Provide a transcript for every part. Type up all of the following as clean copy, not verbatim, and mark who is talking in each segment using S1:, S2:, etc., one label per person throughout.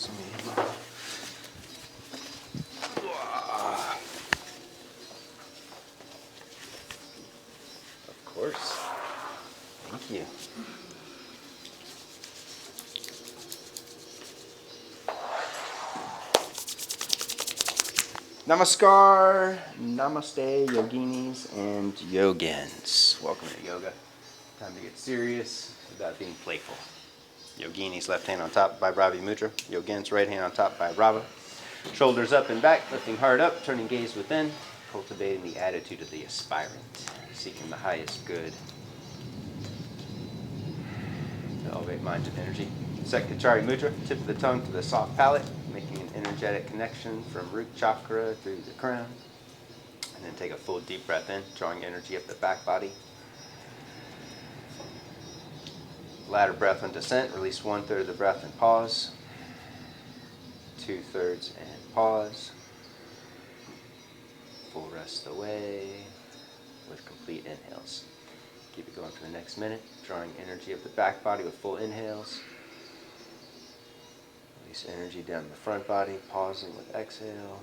S1: Excuse me. Of course. Thank you. Namaskar, namaste, yoginis and yogins. Welcome to yoga. Time to get serious without being playful. Yoginis, left hand on top, Kachari Mudra. Yogins, right hand on top, Brava. Shoulders up and back, lifting heart up, turning gaze within, cultivating the attitude of the aspirant, seeking the highest good. To elevate minds and energy. Set Kachari Mudra, tip of the tongue to the soft palate, making an energetic connection from root chakra through the crown. And then take a full deep breath in, drawing energy up the back body. Ladder breath on descent, release 1/3 of the breath and pause. 2/3 and pause. Full rest away with complete inhales. Keep it going for the next minute, drawing energy up the back body with full inhales. Release energy down the front body, pausing with exhale.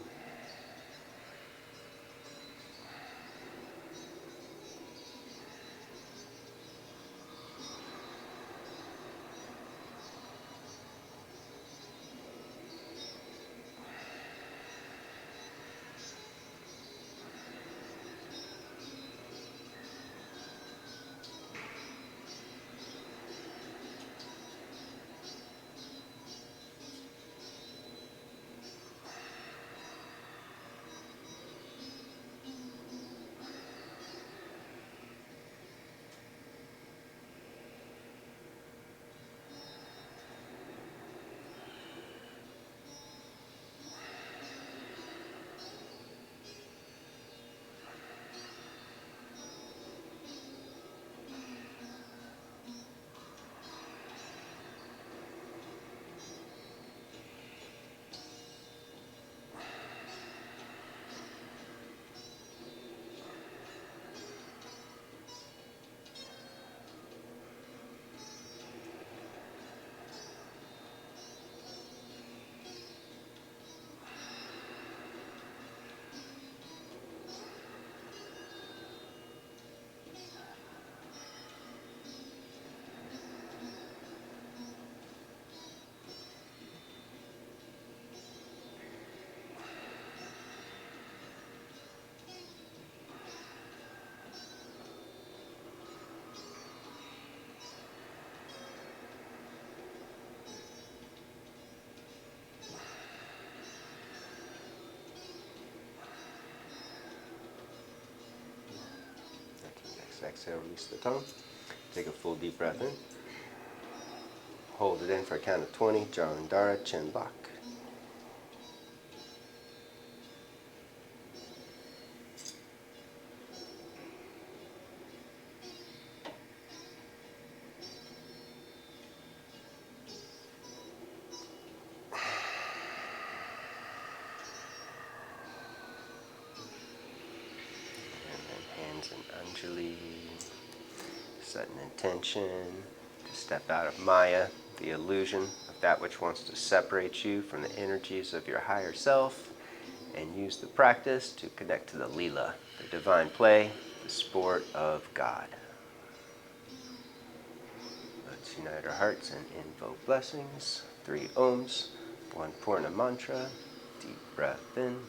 S1: Exhale, release the tongue. Take a full deep breath in. Hold it in for a count of 20. Jarandhara, chin lock. And Anjali, set an intention to step out of Maya, the illusion of that which wants to separate you from the energies of your higher self, and use the practice to connect to the Leela, the divine play, the sport of God. Let's unite our hearts and invoke blessings. 3 Ohms, 1 Purna mantra, deep breath in.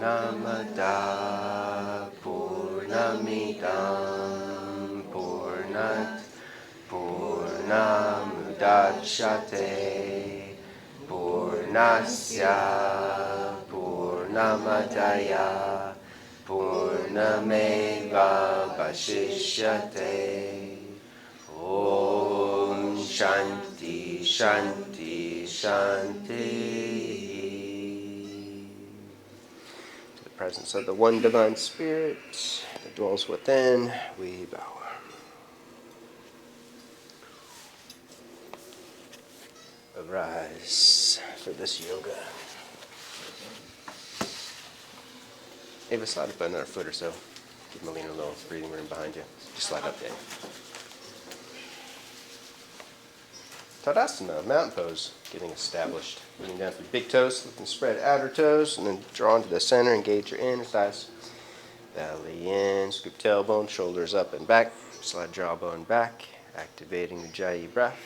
S1: Purnamada Purnamidam Purnat Purnamudachyate Mudachyate Purnasya Purnamadaya Purnameva Vashishyate Om Shanti Shanti Shanti. To the presence of the one divine spirit that dwells within, we bow. Arise for this yoga. Ava, slide up another foot or so. Give Melina a little breathing room behind you. Just slide up there. Tadasana, mountain pose, getting established. Moving down through big toes, looking to spread outer toes, and then draw into the center, engage your inner thighs. Belly in, scoop tailbone, shoulders up and back. Slide jawbone back, activating the Ujjayi breath.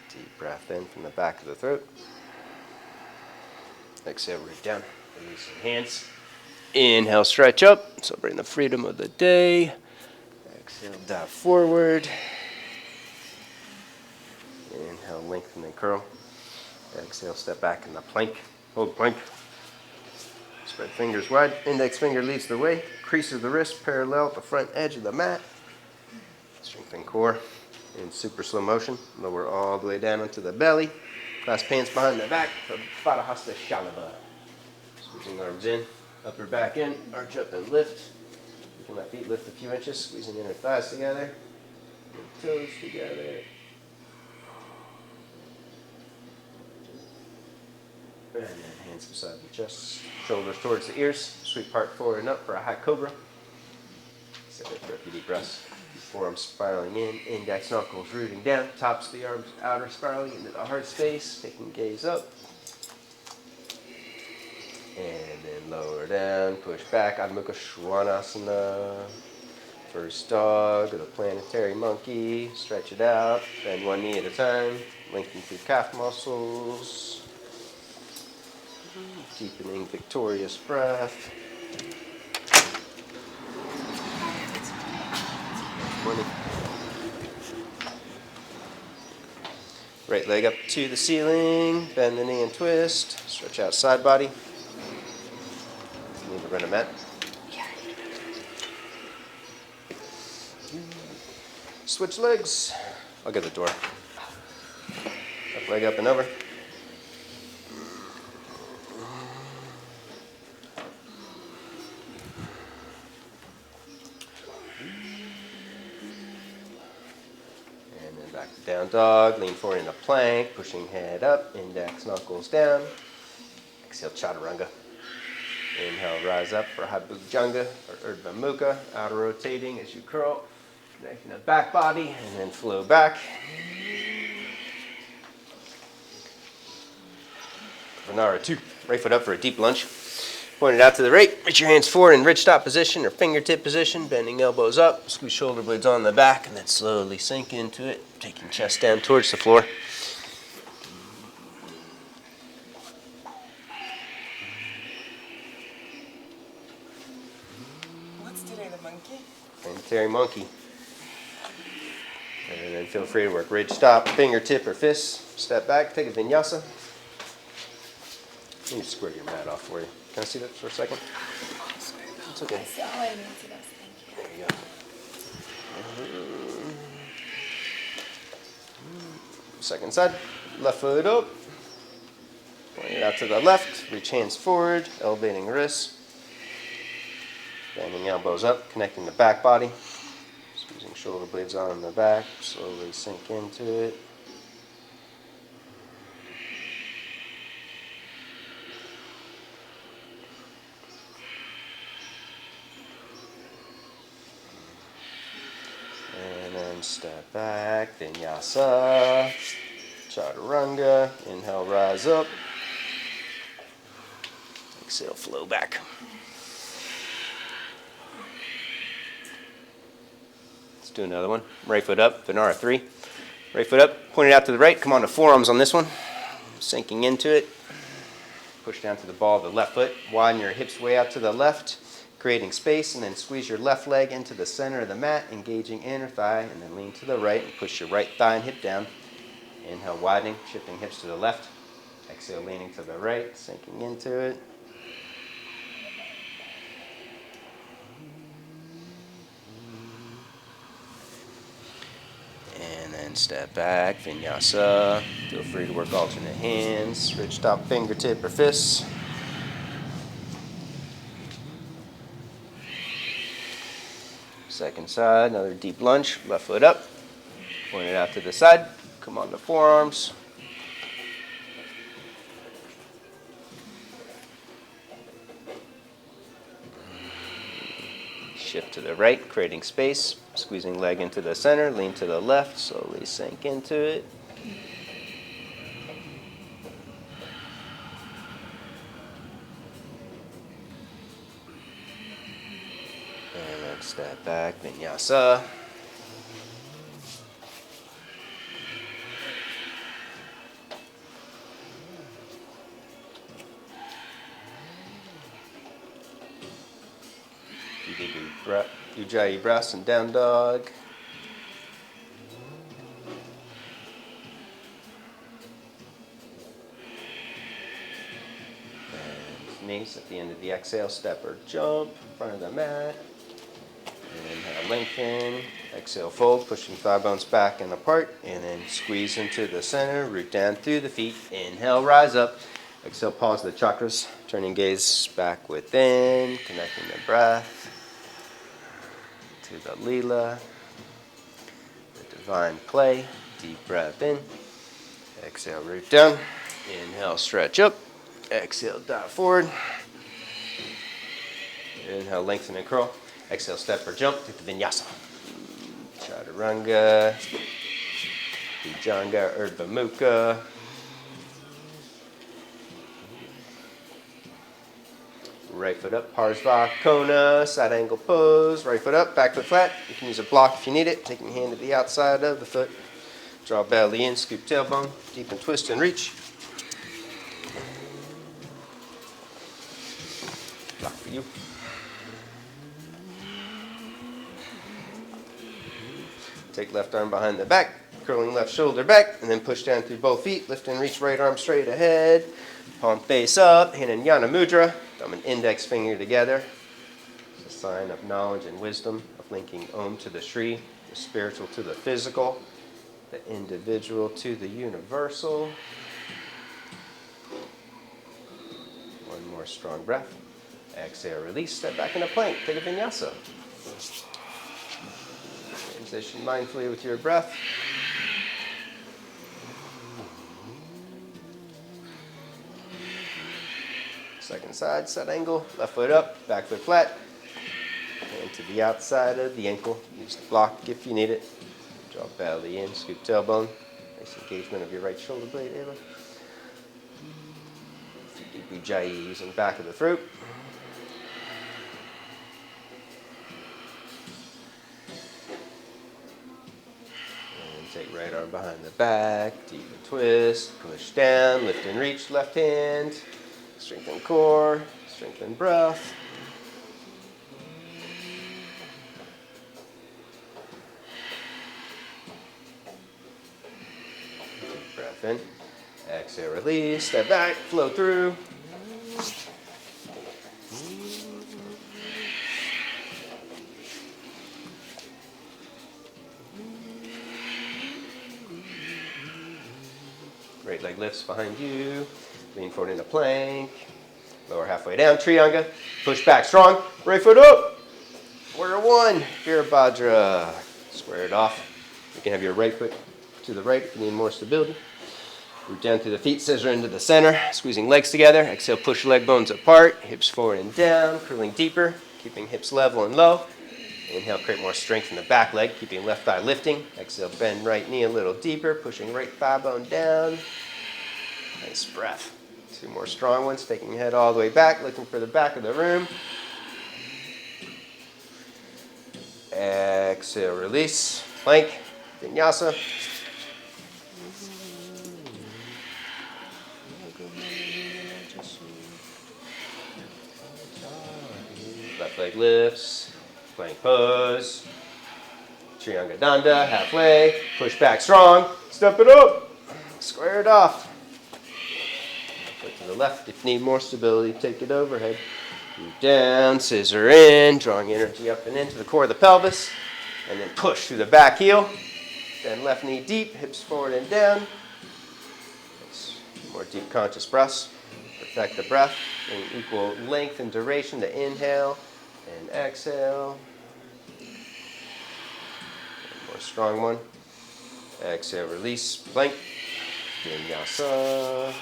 S1: Deep breath in from the back of the throat. Exhale, root down. Release your hands. Inhale, stretch up. Celebrating the freedom of the day. Exhale, dive forward. Inhale, lengthen and curl. Exhale, step back in the plank. Hold plank. Spread fingers wide. Index finger leads the way. Crease of the wrist parallel at the front edge of the mat. Strengthen core. In super slow motion, lower all the way down into the belly. Clasp hands behind the back for Padahasta Shalabha. Squeezing arms in, upper back in, arch up and lift. Making my feet lift a few inches, squeezing inner thighs together, toes together. And then hands beside the chest, shoulders towards the ears. Sweep part forward and up for a high cobra. Sit there for a few deep breaths. Forearms spiraling in, index knuckles rooting down, tops of the arms outer spiraling into the heart space, taking gaze up. And then lower down, push back, Adho Mukha Svanasana. First dog, the planetary monkey, stretch it out, bend one knee at a time, lengthen through calf muscles. Deepening victorious breath. Morning. Right leg up to the ceiling, bend the knee and twist, stretch out side body. Need to run a mat. Switch legs. I'll get the door. Left leg up and over. Down dog, lean forward in a plank, pushing head up, index knuckles down. Exhale, chaturanga. Inhale, rise up for Bhujanga or Urdhva Mukha, outer rotating as you curl, connecting the back body, and then flow back. Vanara 2, right foot up for a deep lunge. Point it out to the right, reach your hands forward in rich-top position or fingertip position, bending elbows up, squeeze shoulder blades on the back, and then slowly sink into it, taking chest down towards the floor.
S2: What's today, the monkey?
S1: Planetary monkey. And then feel free to work ridge stop, fingertip or fist. Step back, take a vinyasa. Let me square your mat off for you. Can I see that for a second? It's okay.
S2: I saw it. Thank you.
S1: There you go. Second side. Left foot up. Point it out to the left. Reach hands forward. Elevating wrists. Bending elbows up. Connecting the back body. Squeezing shoulder blades on the back. Slowly sink into it. Step back, Vinyasa, Chaturanga, inhale, rise up, exhale, flow back. Let's do another one. Right foot up, Vanara 3. Right foot up, point it out to the right, come on to forearms on this one, sinking into it. Push down to the ball of the left foot, widen your hips way out to the left, creating space, and then squeeze your left leg into the center of the mat, engaging inner thigh, and then lean to the right and push your right thigh and hip down. Inhale, widening, shifting hips to the left. Exhale, leaning to the right, sinking into it. And then step back, Vinyasa. Feel free to work alternate hands, ridge top fingertip or fists. Second side, another deep lunge, left foot up, point it out to the side, come on to forearms. Shift to the right, creating space, squeezing leg into the center, lean to the left, slowly sink into it. And then step back, Vinyasa. Ujjayi breaths and down dog. And knees at the end of the exhale, step or jump in front of the mat. Inhale, lengthen. Exhale, fold, pushing thigh bones back and apart. And then squeeze into the center, root down through the feet. Inhale, rise up. Exhale, pause the chakras, turning gaze back within, connecting the breath to the lila, the divine play. Deep breath in. Exhale, root down. Inhale, stretch up. Exhale, dive forward. Inhale, lengthen and curl. Exhale, step or jump to the Vinyasa. Chaturanga, Bhujanga, Urdhva Mukha. Right foot up, Parsva Kona, side angle pose. Right foot up, back foot flat. You can use a block if you need it. Taking hand to the outside of the foot. Draw belly in, scoop tailbone. Deepen, twist, and reach. Block for you. Take left arm behind the back, curling left shoulder back, and then push down through both feet. Lift and reach right arm straight ahead. Palm face up, hand in Jnana Mudra. Thumb and index finger together. It's a sign of knowledge and wisdom, of linking Om to the Shri, the spiritual to the physical, the individual to the universal. One more strong breath. Exhale, release, step back into plank. Take a Vinyasa. Transition mindfully with your breath. Second side, side angle, left foot up, back foot flat. Hand to the outside of the ankle. Use the block if you need it. Draw belly in, scoop tailbone. Nice engagement of your right shoulder blade, Eva. Deep Ujjayi using back of the throat. And take right arm behind the back, deep twist, push down, lift and reach, left hand. Strengthen core, strengthen breath. Deep breath in. Exhale, release. Step back, flow through. Right leg lifts behind you. Lean forward into plank. Lower halfway down, Trianga. Push back strong. Right foot up. Warrior one. Virabhadra. Square it off. You can have your right foot to the right if you need more stability. Root down through the feet, scissor into the center. Squeezing legs together. Exhale, push leg bones apart. Hips forward and down. Curling deeper. Keeping hips level and low. Inhale, create more strength in the back leg. Keeping left thigh lifting. Exhale, bend right knee a little deeper. Pushing right thigh bone down. Nice breath. Two more strong ones, taking your head all the way back, looking for the back of the room. Exhale, release. Plank, Vinyasa. Left Left leg lifts. Plank pose. Trianga Danda, halfway. Push back strong. Step it up. Square it off. Foot to the left. If you need more stability, take it overhead. Move down, scissor in, drawing energy up and into the core of the pelvis. And then push through the back heel. Then left knee deep, hips forward and down. That's more deep conscious breaths. Perfect the breath in equal length and duration to inhale and exhale. One more strong one. Exhale, release, plank. Vinyasa.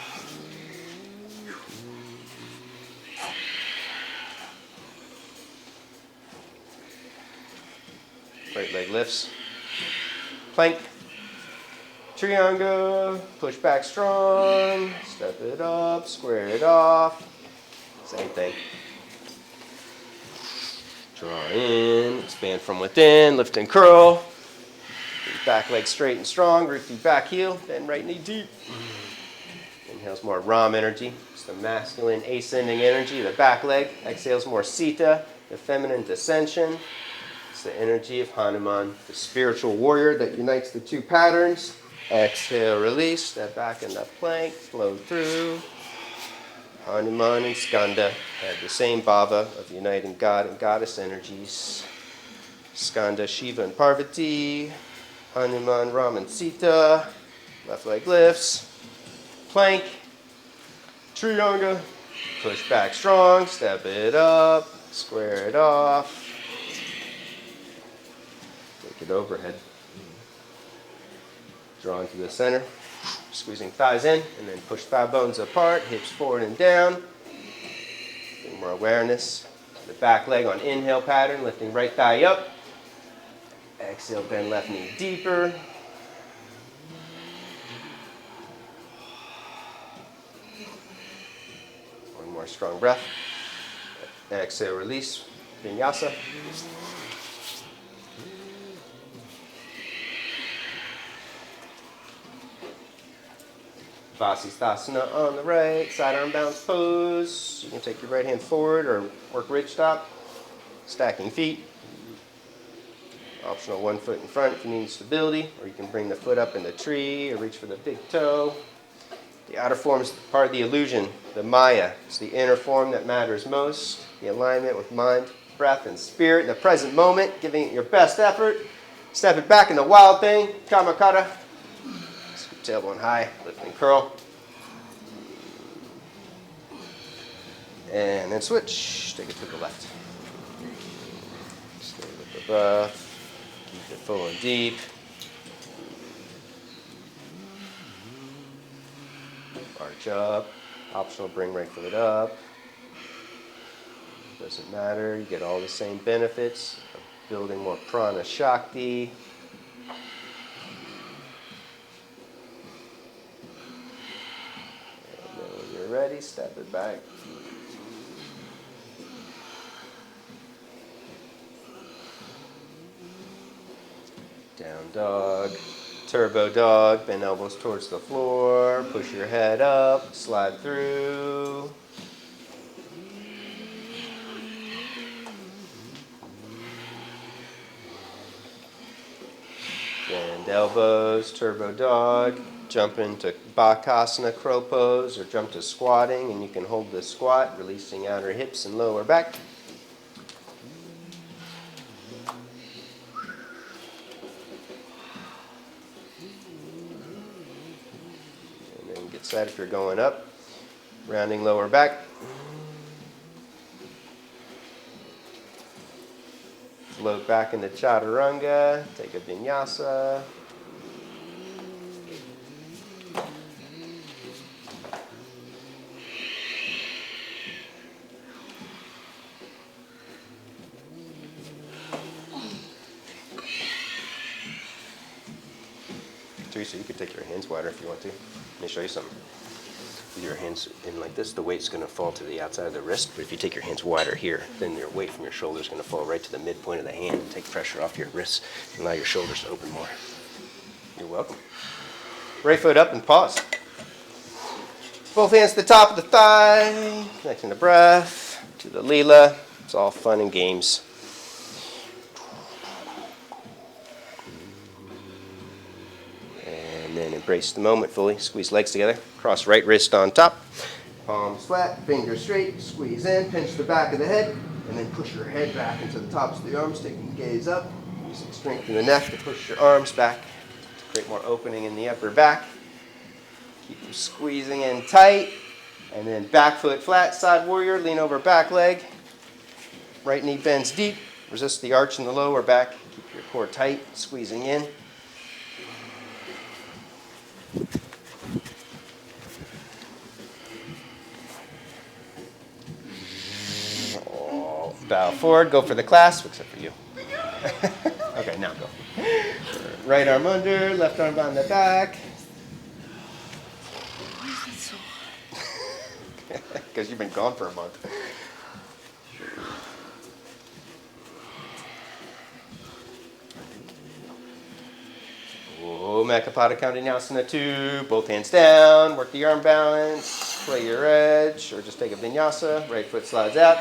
S1: Right leg lifts. Plank. Trianga. Push back strong. Step it up. Square it off. Same thing. Draw in. Expand from within. Lift and curl. Back leg straight and strong. Root through back heel. Then right knee deep. Inhales more Ram energy. It's the masculine ascending energy. The back leg. Exhales more Sita. The feminine descension. It's the energy of Hanuman, the spiritual warrior that unites the two patterns. Exhale, release, step back in the plank, flow through. Hanuman and Skanda have the same bhava of uniting God and goddess energies. Skanda, Shiva and Parvati. Hanuman, Ram and Sita. Left leg lifts. Plank. Trianga. Push back strong, step it up, square it off. Take it overhead. Draw into the center, squeezing thighs in, and then push thigh bones apart, hips forward and down. Bring more awareness. The back leg on inhale pattern, lifting right thigh up. Exhale, bend left knee deeper. One more strong breath. Exhale, release. Vinyasa. Vasisthasana on the right, side arm bounce pose. You can take your right hand forward or work ridge stop. Stacking feet. Optional one foot in front if you need stability, or you can bring the foot up in the tree or reach for the big toe. The outer form is part of the illusion, the Maya. It's the inner form that matters most. The alignment with mind, breath, and spirit in the present moment, giving it your best effort. Step it back into wild thing, Kamakata. Scoop tailbone high, lift and curl. And then switch, take it to the left. Stay with the breath. Keep it full and deep. Arch up. Optional, bring right foot up. Doesn't matter. You get all the same benefits of building more prana shakti. And then when you're ready, step it back. Down dog, turbo dog, bend elbows towards the floor, push your head up, slide through. Bend elbows, turbo dog, jump into Bakasana, crow pose, or jump to squatting, and you can hold the squat, releasing outer hips and lower back. Side if you're going up, rounding lower back. Float back into chaturanga, take a vinyasa. Teresa, you could take your hands wider if you want to. Let me show you something. With your hands in like this, the weight's going to fall to the outside of the wrist. But if you take your hands wider here, then your weight from your shoulder is going to fall right to the midpoint of the hand and take pressure off your wrists and allow your shoulders to open more. You're welcome. Right foot up and pause. Both hands to the top of the thigh, connecting the breath to the lila. It's all fun and games. And then embrace the moment fully. Squeeze legs together. Cross right wrist on top. Palms flat, fingers straight. Squeeze in, pinch the back of the head, and then push your head back into the tops of the arms, taking the gaze up. Using strength in the neck to push your arms back to create more opening in the upper back. Keep them squeezing in tight. And then back foot flat, side warrior, lean over back leg. Right knee bends deep. Resist the arch in the lower back. Keep your core tight, squeezing in. Bow forward, go for the clasp, except for you. Okay, now go. Right arm under, left arm behind the back. Because you've been gone for a month. Mekapada Vinyasa 2. Both hands down. Work the arm balance. Play your edge, or just take a vinyasa. Right foot slides out.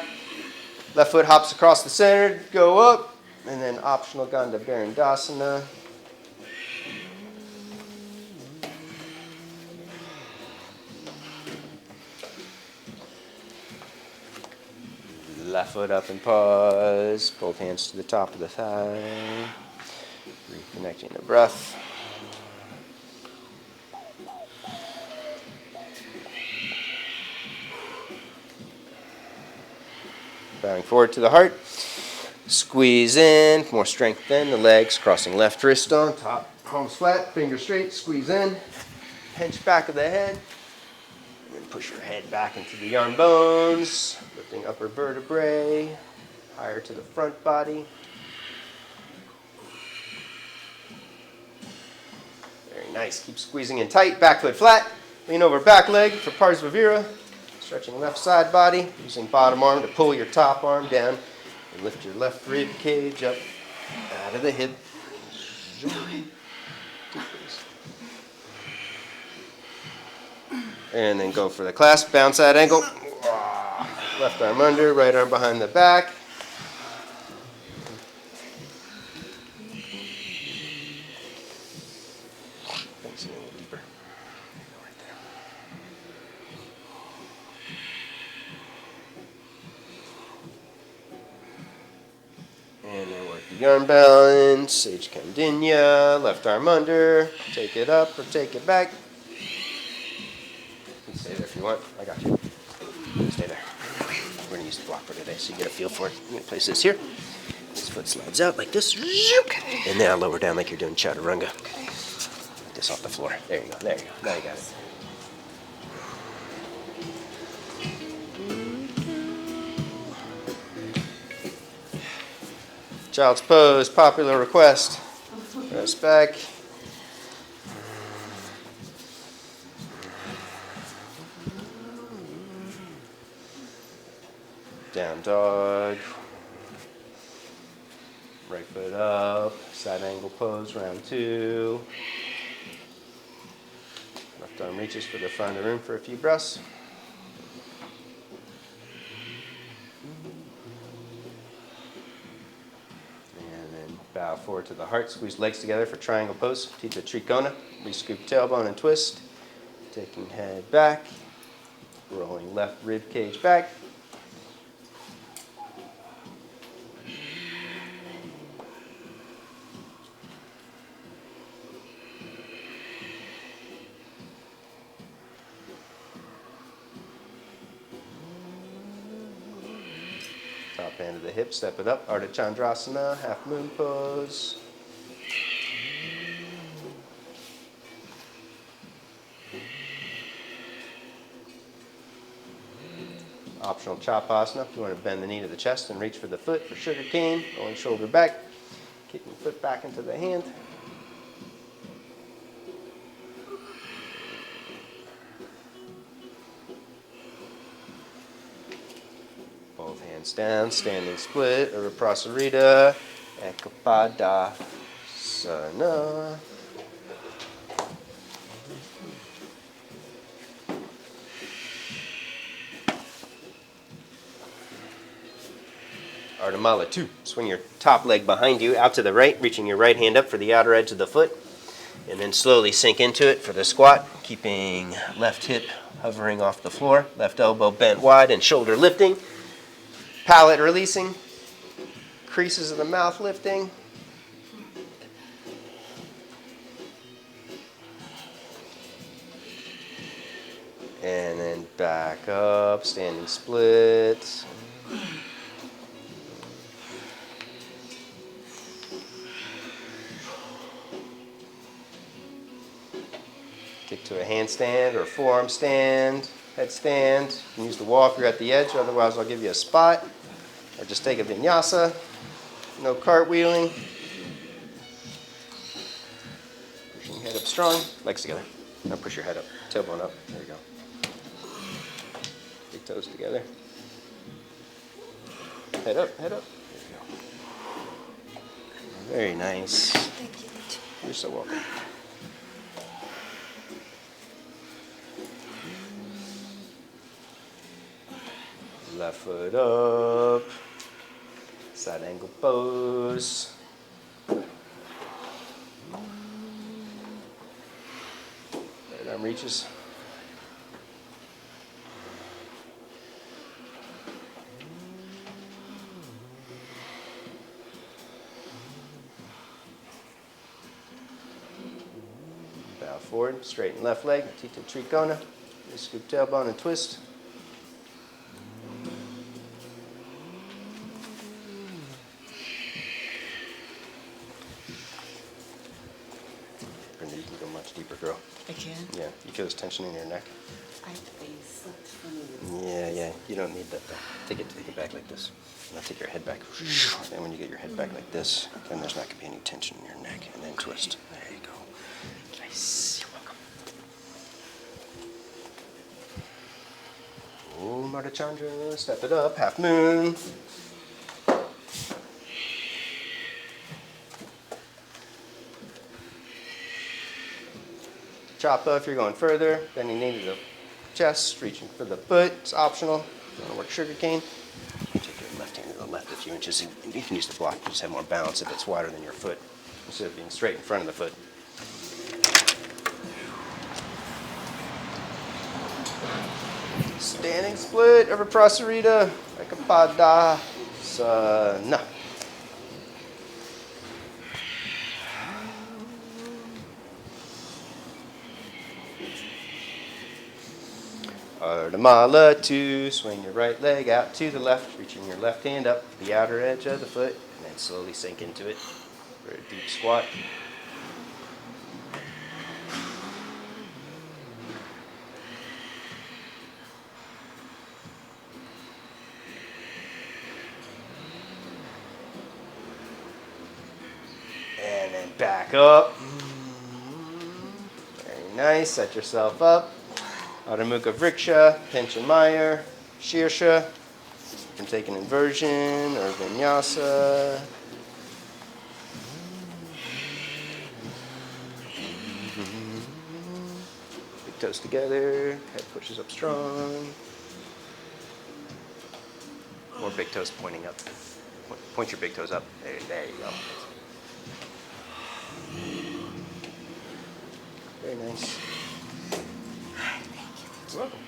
S1: Left foot hops across the center. Go up. And then optional Skanda Parangustasana. Left foot up and pause. Both hands to the top of the thigh. Reconnecting the breath. Bowing forward to the heart. Squeeze in. More strength in the legs. Crossing left wrist on top. Palms flat. Fingers straight. Squeeze in. Pinch back of the head. And then push your head back into the arm bones. Lifting upper vertebrae. Higher to the front body. Very nice. Keep squeezing in tight. Back foot flat. Lean over back leg for Parangustasana. Stretching left side body. Using bottom arm to pull your top arm down. And lift your left rib cage up out of the hip. And then go for the clasp. Bounce at angle. Left arm under. Right arm behind the back. Thanks, a little deeper. Right there. And then work the arm balance. Sage Kandinya. Left arm under. Take it up or take it back. You can stay there if you want. I got you. Stay there. We're going to use the block for today so you get a feel for it. I'm going to place this here. This foot slides out like this. Okay. And now lower down like you're doing chaturanga. Okay. Like this off the floor. There you go. There you go. Now you got it. Child's pose, popular request. Press back. Down dog. Right foot up. Side angle pose, round 2. Left arm reaches for the front of the room for a few breaths. And then bow forward to the heart. Squeeze legs together for triangle pose. Tita Trikona. Re-scoop tailbone and twist. Taking head back. Rolling left rib cage back. Top end of the hip, step it up. Ardha Chandrasana, half moon pose. Optional Chapasana if you want to bend the knee to the chest and reach for the foot for sugar cane. Rolling shoulder back. Kicking the foot back into the hand. Both hands down, standing split, or Prasarita, Ekapadasana. Ardha 2. Swing your top leg behind you out to the right, reaching your right hand up for the outer edge of the foot. And then slowly sink into it for the squat, keeping left hip hovering off the floor, left elbow bent wide and shoulder lifting. Palate releasing, creases of the mouth lifting. And then back up, standing split. Kick to a handstand or forearm stand, headstand. You can use the wall if you're at the edge, otherwise I'll give you a spot. Or just take a vinyasa, no cartwheeling. Pushing your head up strong, legs together. Now push your head up, tailbone up, there you go. Big toes together. Head up, head up. There you go. Very nice.
S2: Thank you.
S1: You're so welcome. Left foot up, side angle pose. Right arm reaches. Bow forward, straighten left leg, Tita Trikona. Scoop tailbone and twist. You can go much deeper, girl.
S2: I can?
S1: Yeah, you feel this tension in your neck?
S2: I slept funny.
S1: Yeah, you don't need that though. Take it back like this. Now take your head back. And when you get your head back like this, then there's not going to be any tension in your neck. And then twist. There you go. Nice. You're welcome. Om Ardha Chandra. Step it up. Half moon. Chapa if you're going further, bending knee to the chest, reaching for the foot. It's optional. If you want to work sugar cane, you take your left hand to the left a few inches. You can use the block, you just have more balance if it's wider than your foot, instead of being straight in front of the foot. Standing split over Prasarita, Ekapadasana. Ardha 2, swing your right leg out to the left, reaching your left hand up the outer edge of the foot, and then slowly sink into it for a deep squat. And then back up. Very nice, set yourself up. Adho Mukha Vriksha, Pincha Mayur, Shirsha. You can take an inversion or vinyasa. Big toes together, head pushes up strong. More big toes pointing up. Point your big toes up. There you go. Very nice. You're welcome.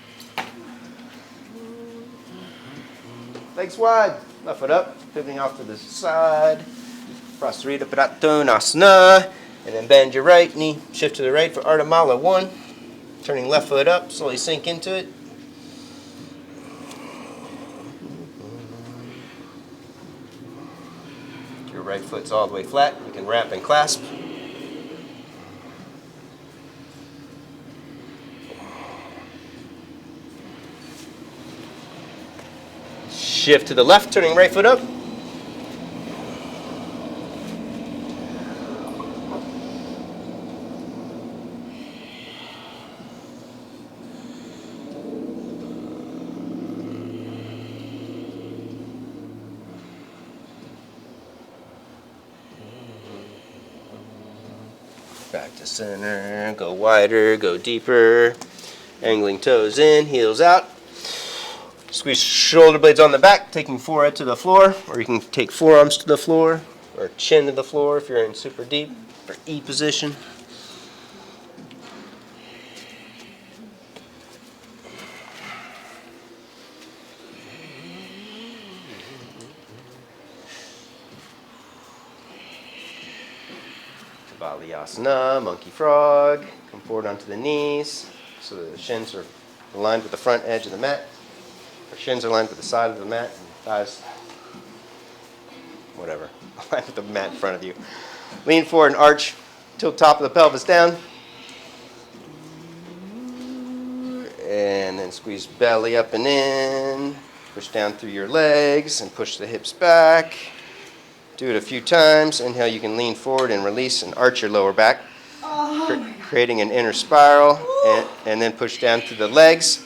S1: Legs wide, left foot up, pivoting off to the side. Prasarita Prattanasana. And then bend your right knee, shift to the right for Ardha 1. Turning left foot up, slowly sink into it. Your right foot's all the way flat. You can wrap and clasp. Shift to the left, turning right foot up. Back to center, go wider, go deeper. Angling toes in, heels out. Squeeze shoulder blades on the back, taking forehead to the floor, or you can take forearms to the floor, or chin to the floor if you're in super deep, or E position. Vinyasa, monkey frog. Come forward onto the knees so that the shins are aligned with the front edge of the mat. Or shins are aligned with the side of the mat, and thighs, whatever, aligned with the mat in front of you. Lean forward and arch, tilt top of the pelvis down. And then squeeze belly up and in. Push down through your legs and push the hips back. Do it a few times. Inhale, you can lean forward and release and arch your lower back, creating an inner spiral, and then push down through the legs.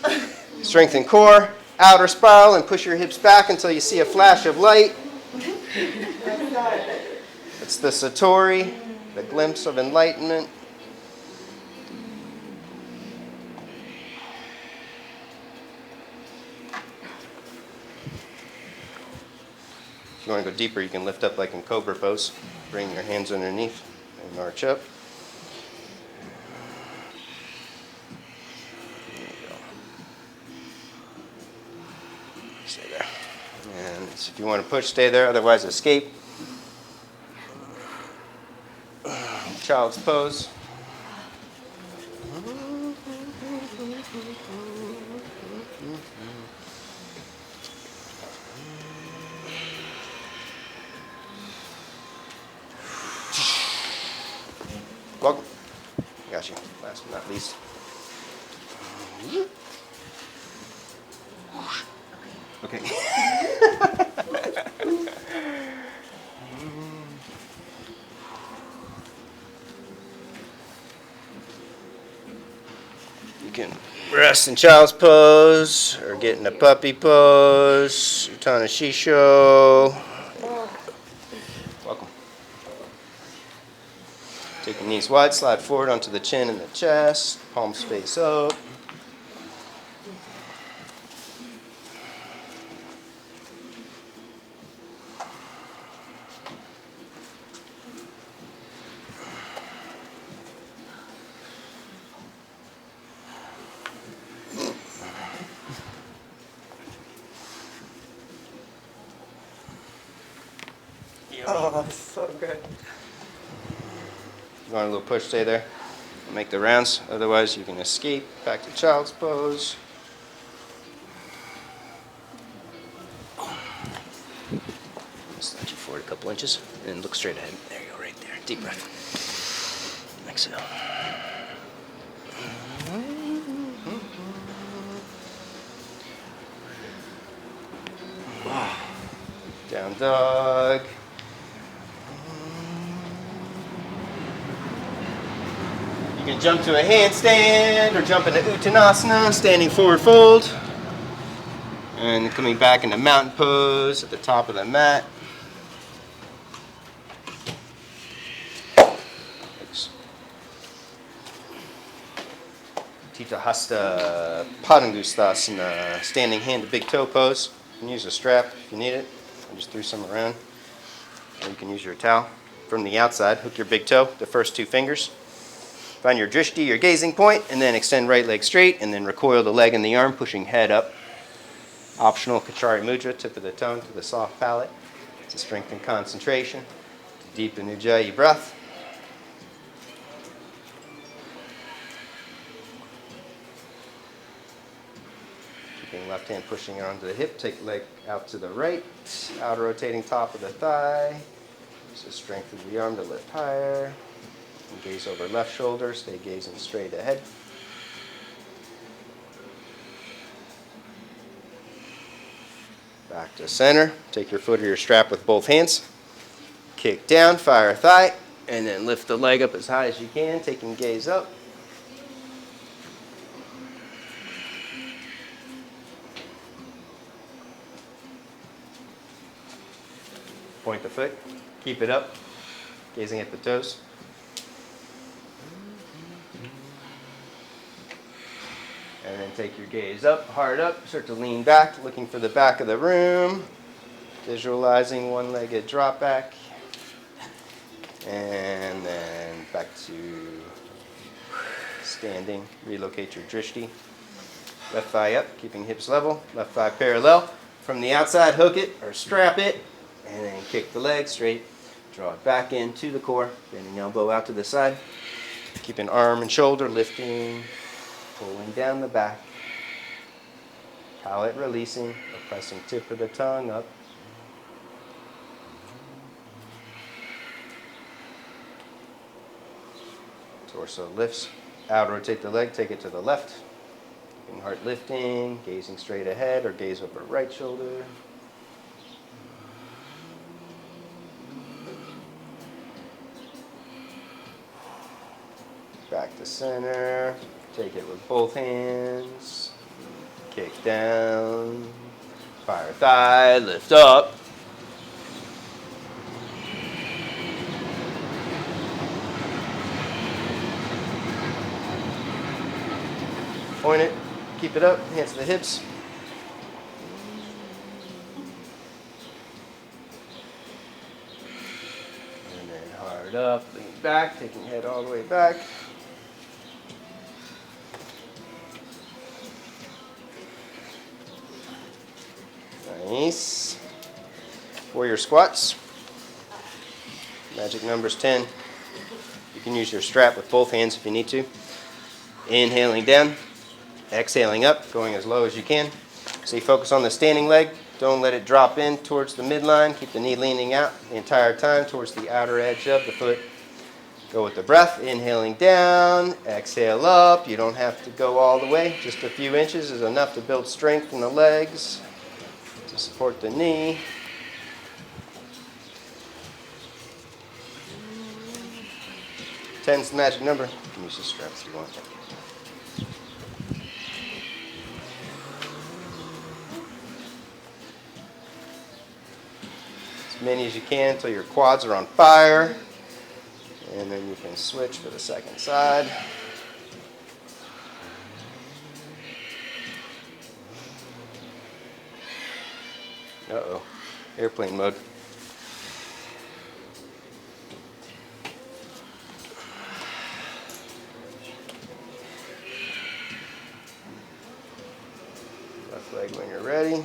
S1: Strengthen core, outer spiral, and push your hips back until you see a flash of light. It's the Satori, the glimpse of enlightenment. If you want to go deeper, you can lift up like in cobra pose. Bring your hands underneath and arch up. There you go. Stay there. And if you want to push, stay there. Otherwise, escape. Child's pose. Welcome. Got you. Last but not least. Okay. You can rest in child's pose or get in a puppy pose, Utana Shisho. Welcome. Take your knees wide, slide forward onto the chin and the chest, palms face up. Oh, that's so good. You want a little push, stay there. Make the rounds, otherwise you can escape back to child's pose. Slide you forward a couple inches and look straight ahead. There you go, right there. Deep breath. Exhale. Down dog. You can jump to a handstand or jump into Uttanasana, standing forward fold. And coming back into mountain pose at the top of the mat. Thanks. Tita Hasta Parangustasana, standing hand to big toe pose. You can use a strap if you need it. I just threw some around. Or you can use your towel. From the outside, hook your big toe, the first two fingers. Find your drishti, your gazing point, and then extend right leg straight, and then recoil the leg and the arm, pushing head up. Optional Kachari Mudra, tip of the tongue to the soft palate, to strengthen concentration, to deepen Ujjayi breath. Keeping left hand pushing onto the hip, take leg out to the right, outer rotating top of the thigh. Use the strength of the arm to lift higher. And gaze over left shoulder, stay gazing straight ahead. Back to center. Take your foot or your strap with both hands. Kick down, fire thigh, and then lift the leg up as high as you can, taking gaze up. Point the foot, keep it up, gazing at the toes. And then take your gaze up, heart up, start to lean back, looking for the back of the room, visualizing one-legged drop back, and then back to standing. Relocate your drishti. Left thigh up, keeping hips level, left thigh parallel. From the outside, hook it or strap it, and then kick the leg straight. Draw it back into the core, bending elbow out to the side. Keeping arm and shoulder lifting, pulling down the back. Palate releasing, or pressing tip of the tongue up. Torso lifts. Out, rotate the leg, take it to the left. Keeping heart lifting, gazing straight ahead or gaze over right shoulder. Back to center. Take it with both hands. Kick down. Fire thigh, lift up. Point it, keep it up, hands to the hips. And then hard up, lean back, taking head all the way back. Nice. Warrior squats. Magic number's 10. You can use your strap with both hands if you need to. Inhaling down. Exhaling up, going as low as you can. So you focus on the standing leg. Don't let it drop in towards the midline. Keep the knee leaning out the entire time towards the outer edge of the foot. Go with the breath. Inhaling down, exhale up. You don't have to go all the way. Just a few inches is enough to build strength in the legs, to support the knee. Ten's the magic number. You can use the strap if you want. As many as you can until your quads are on fire. And then you can switch for the second side. Uh-oh, airplane mode. Left leg when you're ready.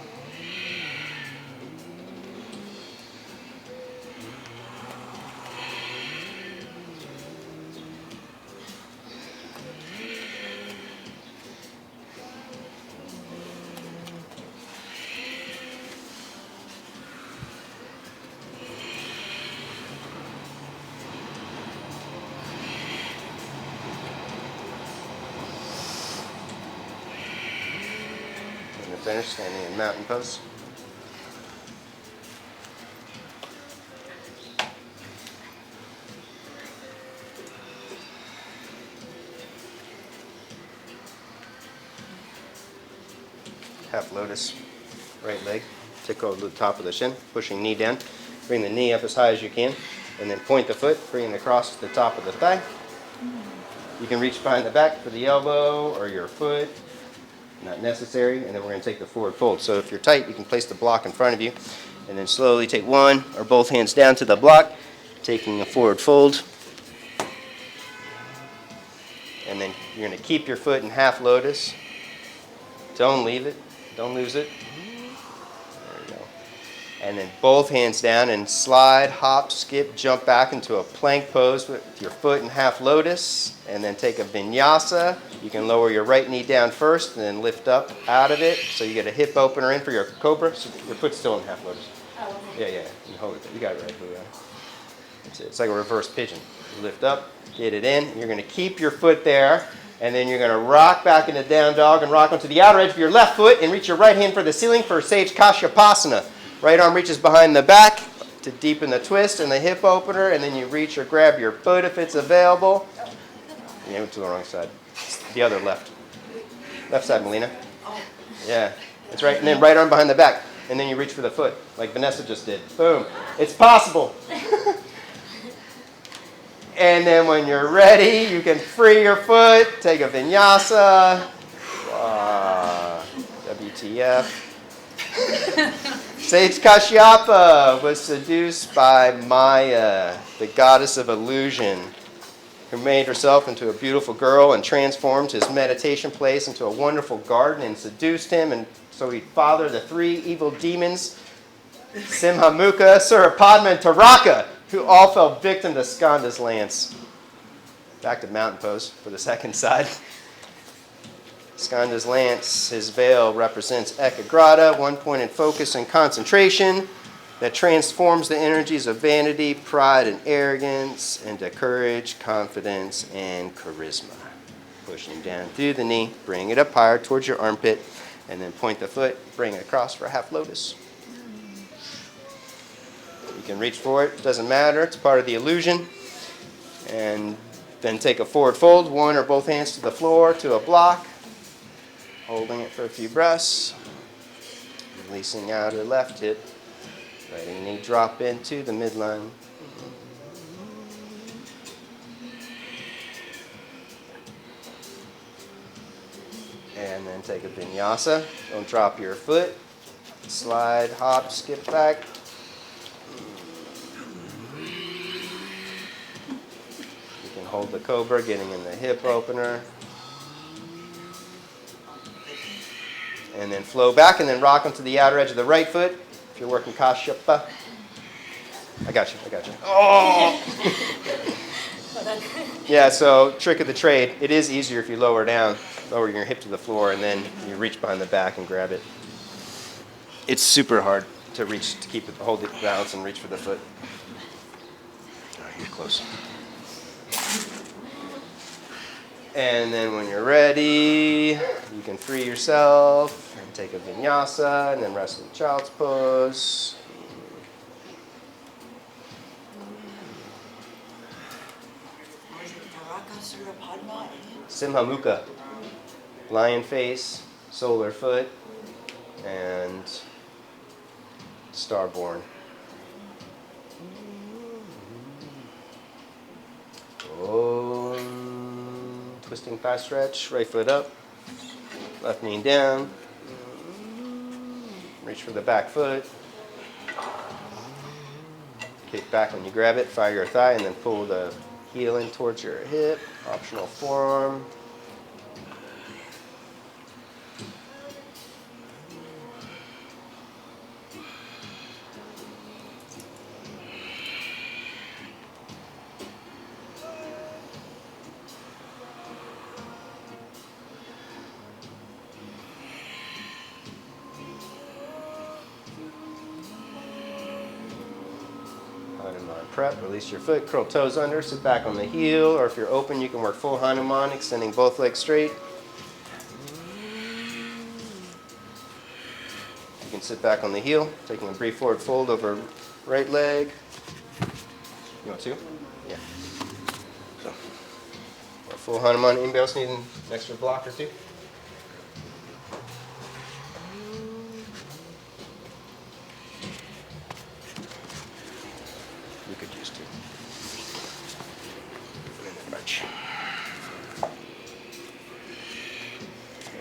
S1: Finish standing in mountain pose. Half lotus, right leg. Take over the top of the shin, pushing knee down. Bring the knee up as high as you can, and then point the foot, bringing it across the top of the thigh. You can reach behind the back for the elbow or your foot. Not necessary, and then we're going to take the forward fold. So if you're tight, you can place the block in front of you, and then slowly take one or both hands down to the block, taking a forward fold. And then you're going to keep your foot in half lotus. Don't leave it. Don't lose it. There you go. And then both hands down and slide, hop, skip, jump back into a plank pose with your foot in half lotus, and then take a vinyasa. You can lower your right knee down first and then lift up out of it. So you get a hip opener in for your cobra. So your foot's still in half lotus.
S2: Oh, okay.
S1: Yeah. You hold it. You got it right, Juliana. That's it. It's like a reverse pigeon. You lift up, get it in. You're going to keep your foot there, and then you're going to rock back into down dog and rock onto the outer edge of your left foot and reach your right hand for the ceiling for Sage Kashyapasana. Right arm reaches behind the back to deepen the twist and the hip opener, and then you reach or grab your foot if it's available. You went to the wrong side. The other left. Left side, Melina. Yeah, that's right. And then right arm behind the back. And then you reach for the foot, like Vanessa just did. Boom. It's possible. And then when you're ready, you can free your foot, take a vinyasa, WTF. Sage Kashyapa was seduced by Maya, the goddess of illusion, who made herself into a beautiful girl and transformed his meditation place into a wonderful garden and seduced him. And so he fathered the 3 evil demons, Simhamukha, Surapadma, and Taraka, who all fell victim to Skanda's lance. Back to mountain pose for the second side. Skanda's lance, his veil, represents ekagrata, one-pointed focus and concentration that transforms the energies of vanity, pride, and arrogance into courage, confidence, and charisma. Pushing down through the knee, bring it up higher towards your armpit, and then point the foot, bring it across for a half lotus. You can reach for it, doesn't matter, it's part of the illusion. And then take a forward fold, one or both hands to the floor, to a block. Holding it for a few breaths. Releasing out of the left hip. Letting knee drop into the midline. And then take a vinyasa. Don't drop your foot. Slide, hop, skip back. You can hold the cobra, getting in the hip opener. And then flow back and then rock onto the outer edge of the right foot. If you're working Kashyapa. I got you. Oh! Yeah, so trick of the trade. It is easier if you lower down. Lower your hip to the floor and then you reach behind the back and grab it. It's super hard to reach, to keep it, hold it balance and reach for the foot. All right, you're close. And then when you're ready, you can free yourself and take a vinyasa and then rest in child's pose. Simhamukha, lion face, solar foot, and starborn. Twisting thigh stretch, right foot up, left knee down, reach for the back foot, kick back when you grab it, fire your thigh, and then pull the heel in towards your hip, optional forearm. Prep, release your foot, curl toes under, sit back on the heel, or if you're open, you can work full Hanuman, extending both legs straight. You can sit back on the heel, taking a brief forward fold over right leg. You want to? Yeah. So, work full Hanuman. Anybody else need an extra block or two? You could use two. And then march.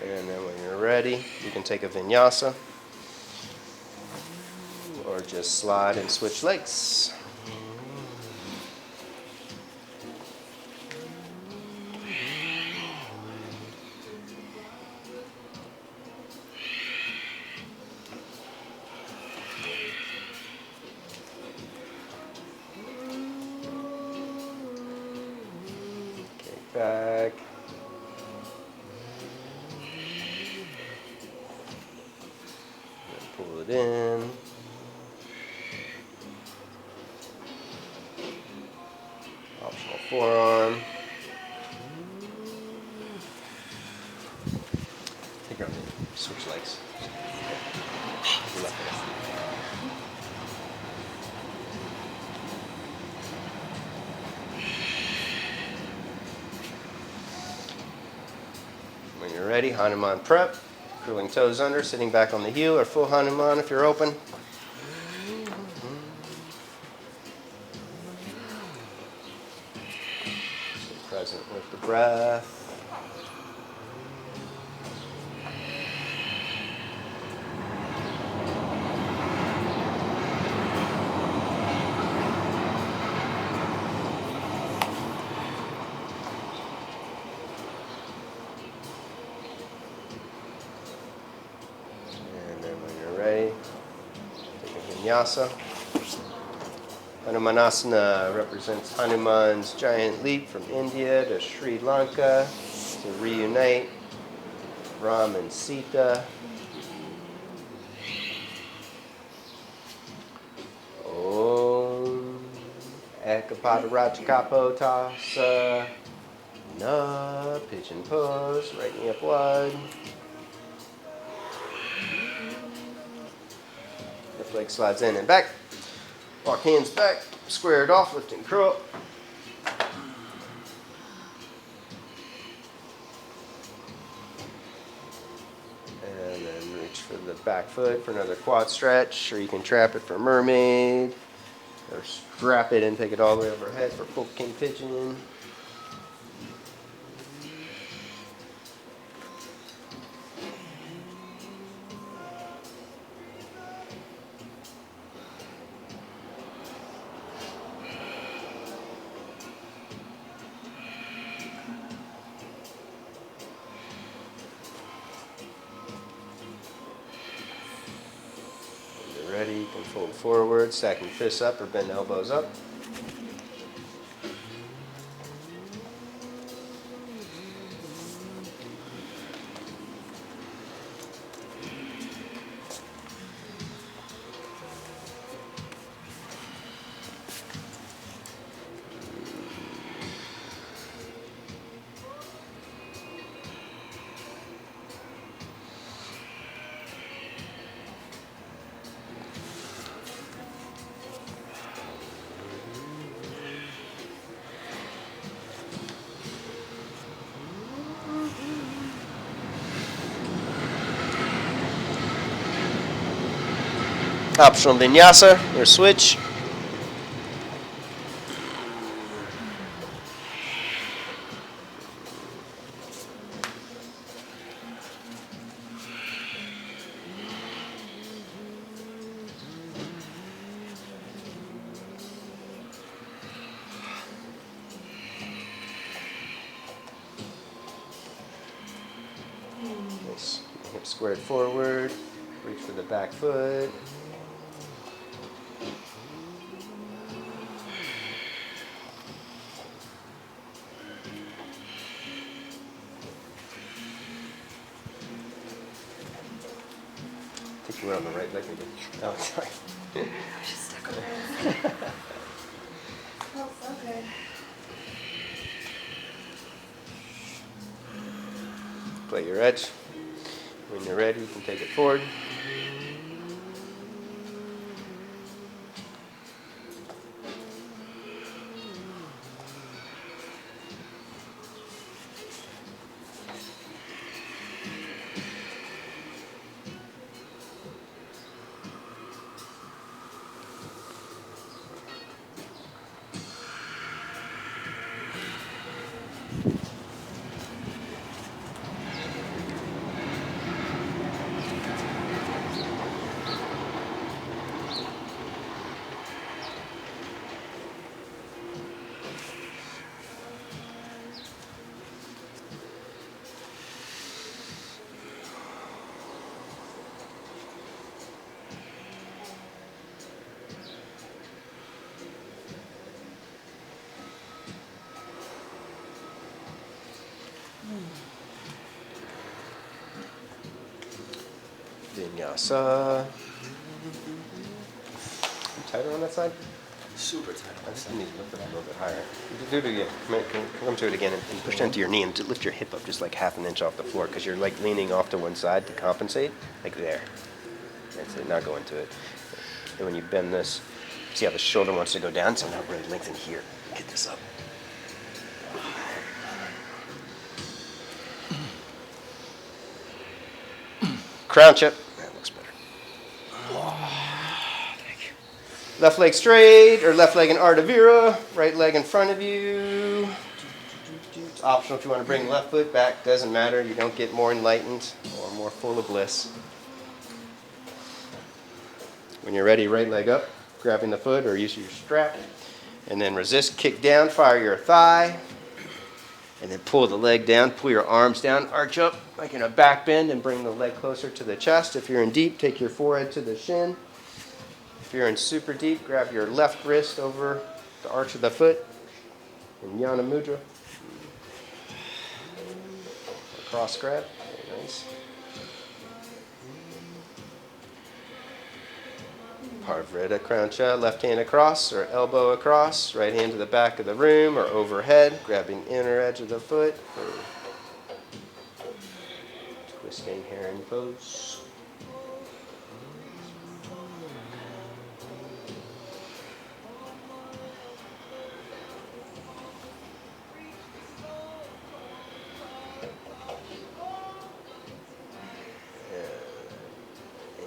S1: And then when you're ready, you can take a vinyasa or just slide and switch legs. Back. And pull it in. Optional forearm. Take your arm in. Switch legs. Left leg. When you're ready, Hanuman prep, curling toes under, sitting back on the heel, or full Hanuman if you're open. Stay present with the breath. Vinyasa. Hanumanasana represents Hanuman's giant leap from India to Sri Lanka to reunite Ram and Sita. Om Ekapada Rajkapotasa. Na pigeon pose, right knee up wide. Left leg slides in and back. Walk hands back, square it off, lift and curl. And then reach for the back foot for another quad stretch, or you can trap it for mermaid, or strap it and take it all the way overhead for full king pigeon. Ready, you can fold forward, stacking fists up or bend elbows up. Optional Vinyasa, or switch. Nice. Hip squared forward, reach for the back foot. I think you went on the right leg again. Oh, sorry.
S2: Just stuck on there. Oh, so good.
S1: Play your edge. When you're ready, you can take it forward. Vinyasa. Tighter on that side?
S3: Super tight.
S1: I just need to lift it up a little bit higher. Do it again. Come to it again and push down to your knee and lift your hip up just like half an inch off the floor because you're like leaning off to one side to compensate. Like there. That's it. Now go into it. And when you bend this, see how the shoulder wants to go down? So now really lengthen here. Get this up. Crouch it. That looks better. Thank you. Left leg straight or left leg in Ardhavira. Right leg in front of you. It's optional if you want to bring left foot back. Doesn't matter. You don't get more enlightened or more full of bliss. When you're ready, right leg up, grabbing the foot or use your strap. And then resist, kick down, fire your thigh. And then pull the leg down, pull your arms down, arch up like in a back bend and bring the leg closer to the chest. If you're in deep, take your forehead to the shin. If you're in super deep, grab your left wrist over the arch of the foot in Yana Mudra. Cross grab. Very nice. Parvrita Krancha, left hand across or elbow across, right hand to the back of the room or overhead, grabbing inner edge of the foot for twisting heron pose.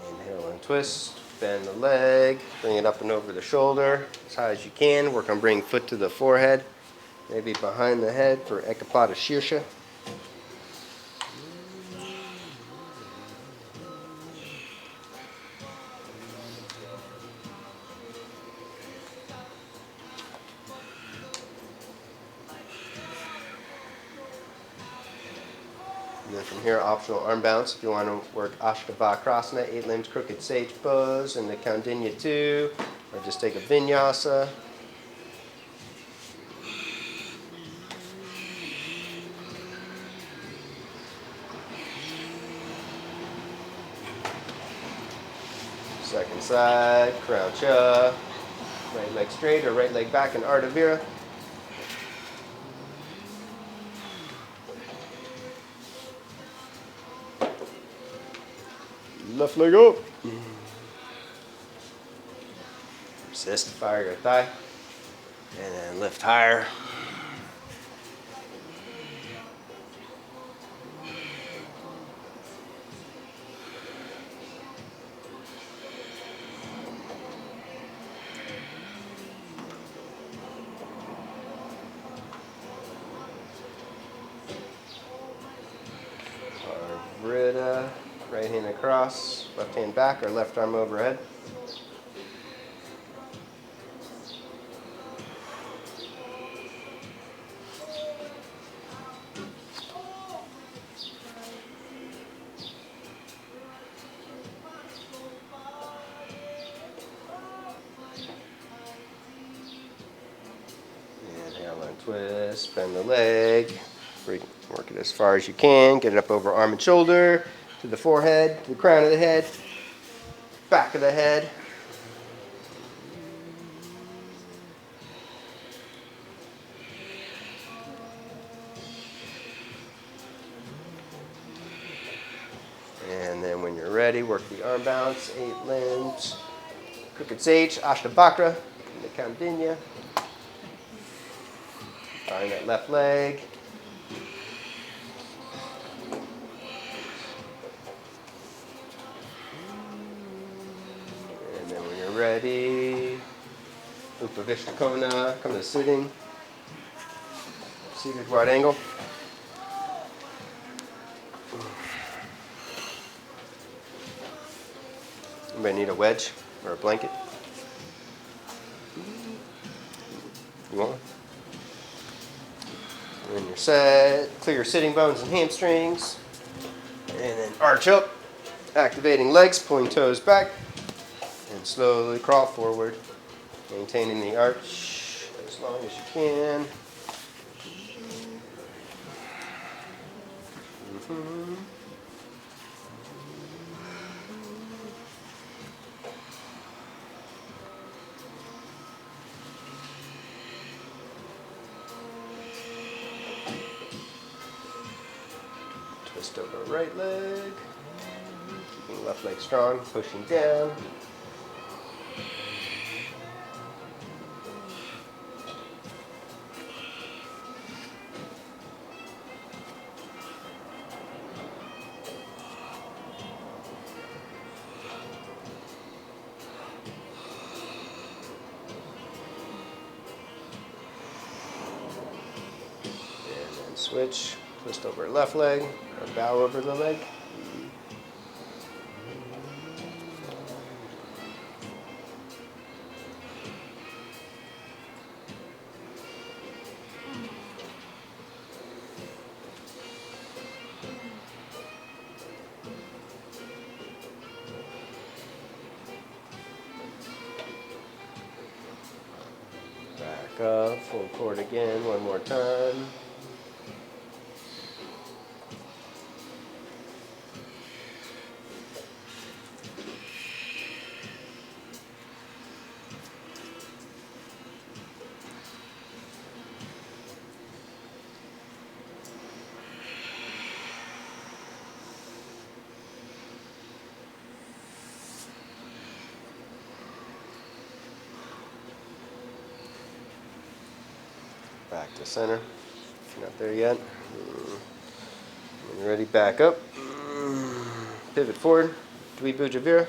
S1: Inhale and twist, bend the leg, bring it up and over the shoulder as high as you can. Work on bringing foot to the forehead, maybe behind the head for Ekapada Shirsha. And then from here, optional arm bounce if you want to work Ashtavakrasana, 8 limbs crooked sage pose, and the Kandinya 2, or just take a Vinyasa. Second side, crouch up, right leg straight or right leg back in Ardha Vira. Left leg up. Resist, fire your thigh. And then lift higher. Parvrita, right hand across, left hand back or left arm overhead. Inhale and twist, bend the leg, work it as far as you can, get it up over arm and shoulder, to the forehead, to the crown of the head, back of the head. And then when you're ready, work the arm bounce, 8 limbs, crooked sage, Ashtavakra, and the Kandinya. Find that left leg. And then when you're ready, Upavishtakona, come to sitting, seated wide angle. Anybody need a wedge or a blanket? You want one? When you're set, clear your sitting bones and hamstrings. And then arch up, activating legs, pulling toes back. And slowly crawl forward, maintaining the arch as long as you can. Twist over right leg, keeping left leg strong, pushing down. And then switch. Twist over left leg, or bow over the leg. Back up, full cord again, one more time. Back to center. If you're not there yet. When you're ready, back up. Pivot forward. Dvibhuja Vira.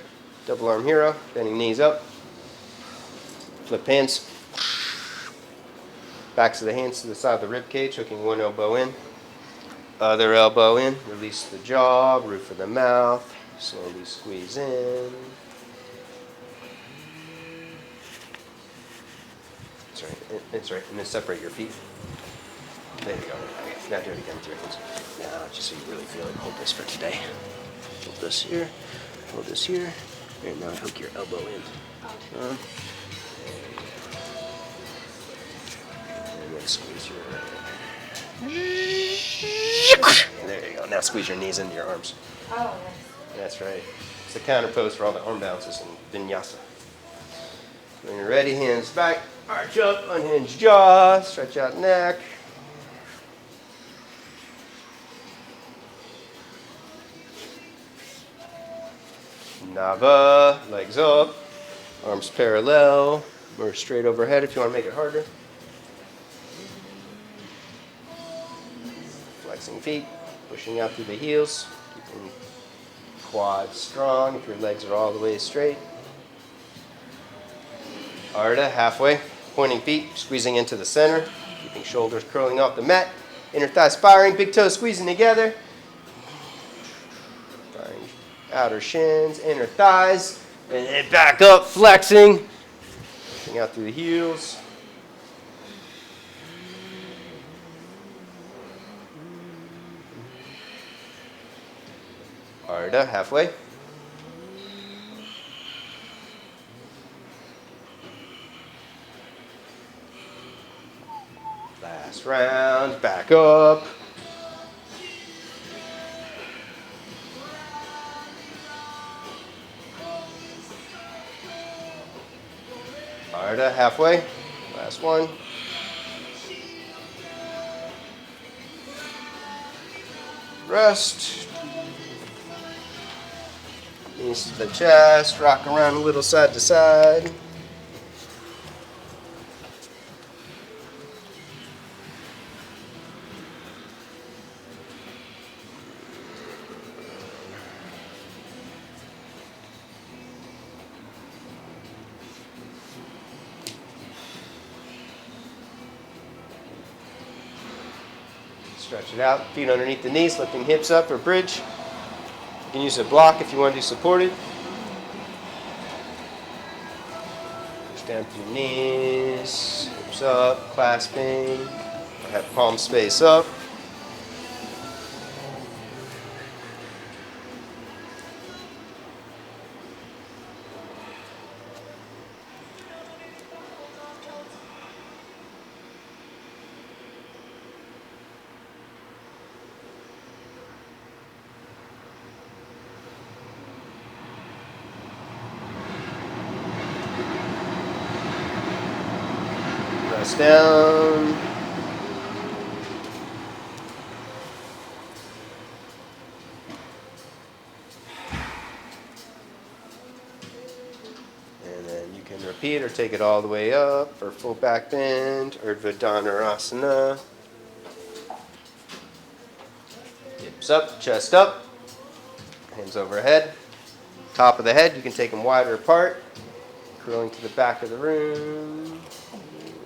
S1: Double arm hero. Bending knees up. Flip hands. Backs of the hands to the side of the rib cage, hooking one elbow in. Other elbow in. Release the jaw, roof of the mouth. Slowly squeeze in. That's right. That's right. And then separate your feet. There you go. Okay. Now do it again with your hands. Now, just so you really feel it. Hold this for today. Hold this here. Hold this here. And now hook your elbow in. And then squeeze your. There you go. Now squeeze your knees into your arms.
S2: Oh,
S1: That's right. It's the counter pose for all the arm bounces in Vinyasa. When you're ready, hands back. Arch up, unhinge jaw, stretch out neck. Nava, legs up, arms parallel, or straight overhead if you want to make it harder. Flexing feet, pushing out through the heels, keeping quads strong if your legs are all the way straight. Ardha, halfway, pointing feet, squeezing into the center, keeping shoulders curling off the mat, inner thighs firing, big toes squeezing together. Firing outer shins, inner thighs, and then back up, flexing, pushing out through the heels. Ardha, halfway. Last round, back up. Ardha, halfway. Last one. Rest. Knees to the chest, rock around a little side to side. Stretch it out, feet underneath the knees, lifting hips up for bridge. You can use a block if you want to do supported. Push down to your knees, hips up, clasping. Have palms face up. Press down. And then you can repeat or take it all the way up for full back bend, Urdhva Dhanurasana. Hips up, chest up, hands overhead. Top of the head, you can take them wider apart, curling to the back of the room.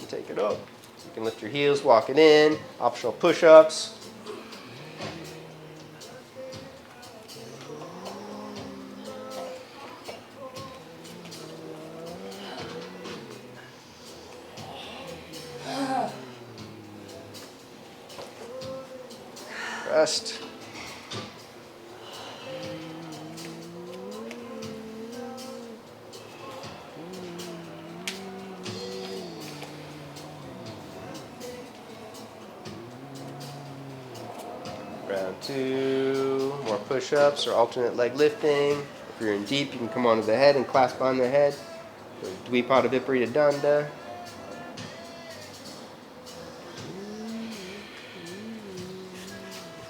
S1: Take it up. You can lift your heels, walk it in. Optional push-ups. Rest. Round 2. More push-ups or alternate leg lifting. If you're in deep, you can come onto the head and clasp on the head. Dvipada Viparita Danda.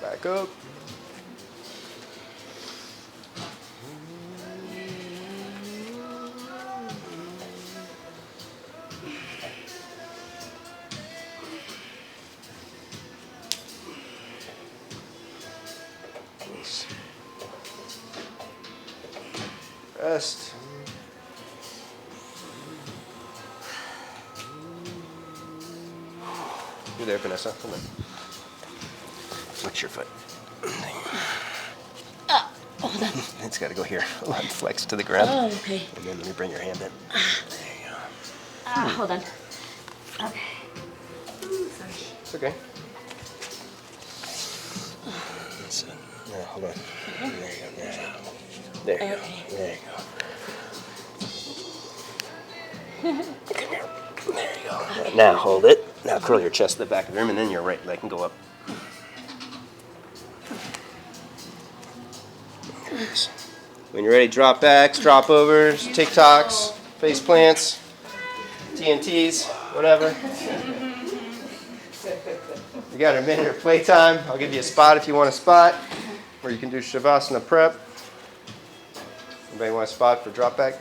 S1: Back up. Rest. You're there, Vanessa. Come on. Flex your foot.
S2: Hold on.
S1: It's got to go here. Flex to the ground.
S2: Oh, okay.
S1: And then let me bring your hand in. There you go.
S2: Hold on. Okay. Sorry.
S1: It's okay. That's it. Yeah, hold on. There you go. There you go. There you go. Come here. There you go. Now hold it. Now curl your chest to the back of the room, and then your right leg can go up. When you're ready, drop backs, drop overs, TikToks, face plants, TNTs, whatever. You got a minute of playtime. I'll give you a spot if you want a spot, or you can do Shavasana prep. Anybody want a spot for drop back?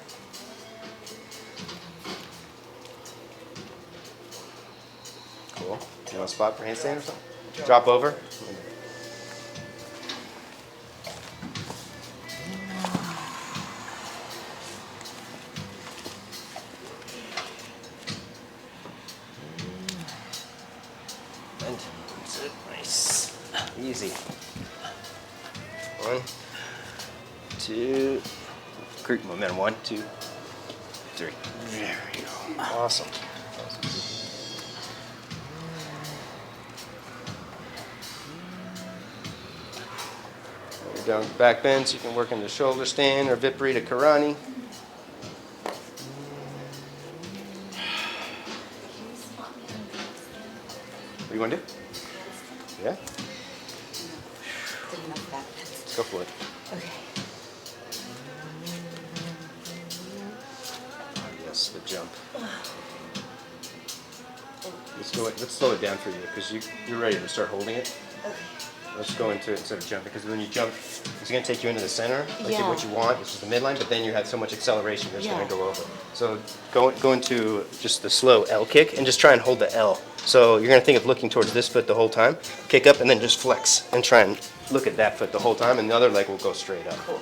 S1: Cool. You want a spot for handstand or something? Drop over. That's it. Nice. Easy. 1, 2. Creep momentum. 1, 2, 3. There you go. Awesome. You're down with back bend, so you can work in the shoulder stand or Viparita Karani. What do you want to do? Yeah? Let's go for it.
S2: Okay.
S1: Yes, the jump. Let's slow it down for you because you're ready to start holding it.
S2: Okay.
S1: Let's go into it instead of jumping because when you jump, it's going to take you into the center, like
S2: Yeah.
S1: what you want, which is the midline, but then you have so much acceleration, you're just going
S2: Yeah.
S1: to go over. So go into just the slow L kick and just try and hold the L. So you're going to think of looking towards this foot the whole time, kick up, and then just flex and try and look at that foot the whole time, and the other leg will go straight up.
S2: Cool.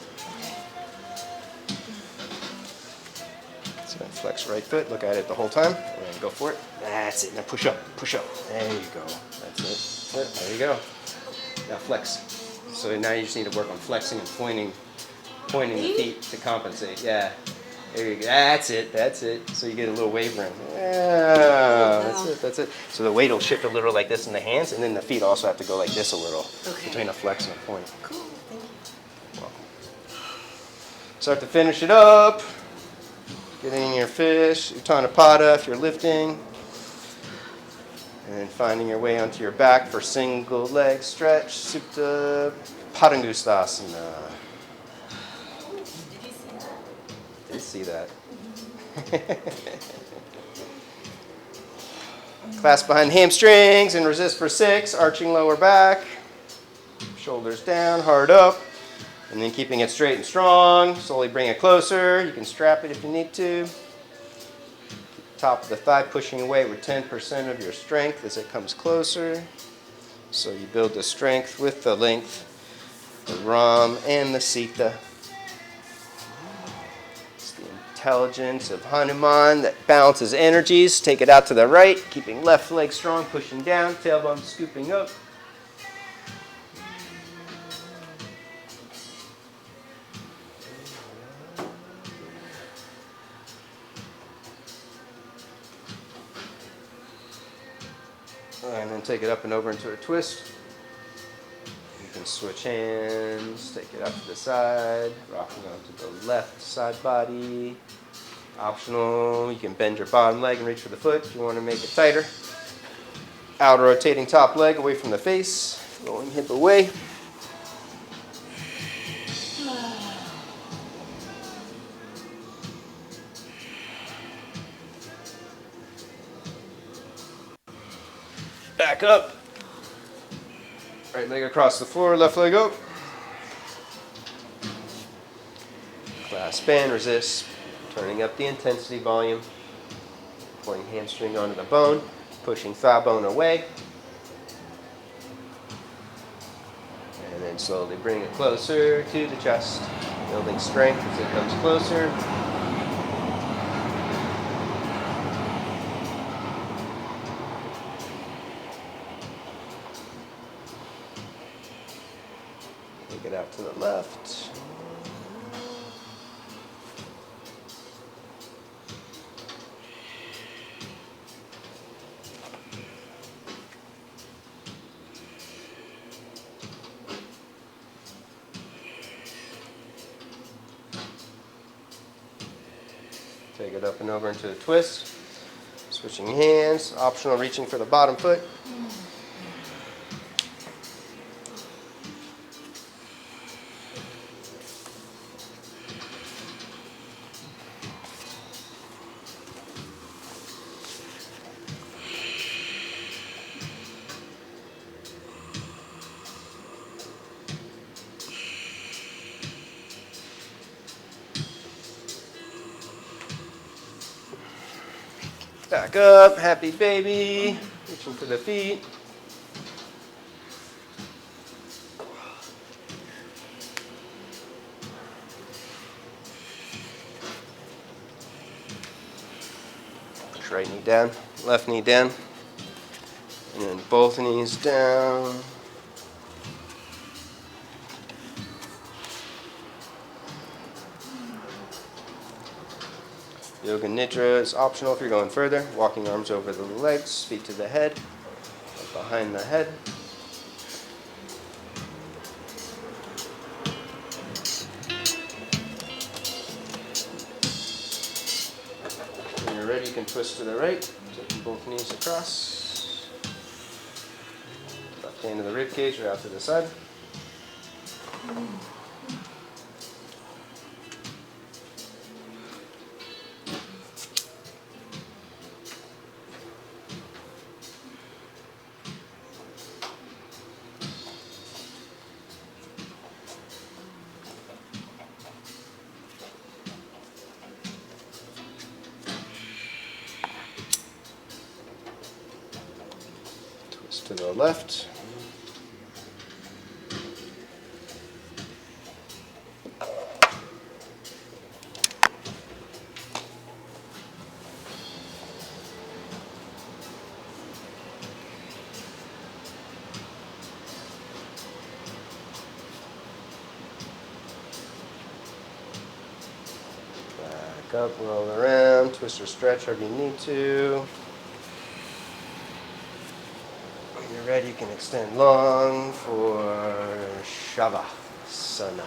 S1: So flex right foot, look at it the whole time, and go for it. That's it. Now push up, push up. There you go. That's it. That's it. There you go. Now flex. So now you just need to work on flexing and pointing the feet to compensate. Yeah. There you go. That's it. That's it. So you get a little wavering. Yeah. That's it. That's it. So the weight will shift a little like this in the hands, and then the feet also have to go like this a little between a flex and a point.
S2: Cool. Thank you.
S1: Welcome. Start to finish it up. Getting in your fish, Uttanapada if you're lifting. And then finding your way onto your back for single leg stretch, Supta Parangustasana.
S2: Did you see that?
S1: Did see that. Clasp behind hamstrings and resist for 6, arching lower back. Shoulders down, heart up. And then keeping it straight and strong, slowly bring it closer. You can strap it if you need to. Top of the thigh pushing away with 10% of your strength as it comes closer. So you build the strength with the length, the Ram and the Sita. It's the intelligence of Hanuman that balances energies. Take it out to the right, keeping left leg strong, pushing down, tailbone scooping up. And then take it up and over into a twist. You can switch hands, take it up to the side, rocking onto the left side body. Optional, you can bend your bottom leg and reach for the foot if you want to make it tighter. Outer rotating top leg away from the face, rolling hip away. Back up. Right leg across the floor, left leg up. Clasp in, resist. Turning up the intensity volume. Pulling hamstring onto the bone. Pushing thigh bone away. And then slowly bring it closer to the chest. Building strength as it comes closer. Take it out to the left. Take it up and over into a twist. Switching hands, optional reaching for the bottom foot. Back up, happy baby. Reaching for the feet. Push right knee down, left knee down. And then both knees down. Yoga Nidra is optional if you're going further. Walking arms over the legs, feet to the head, behind the head. When you're ready, you can twist to the right, taking both knees across. Left hand to the rib cage or out to the side. To the left. Back up, roll around, twist or stretch however you need to. When you're ready, you can extend long for Shavasana.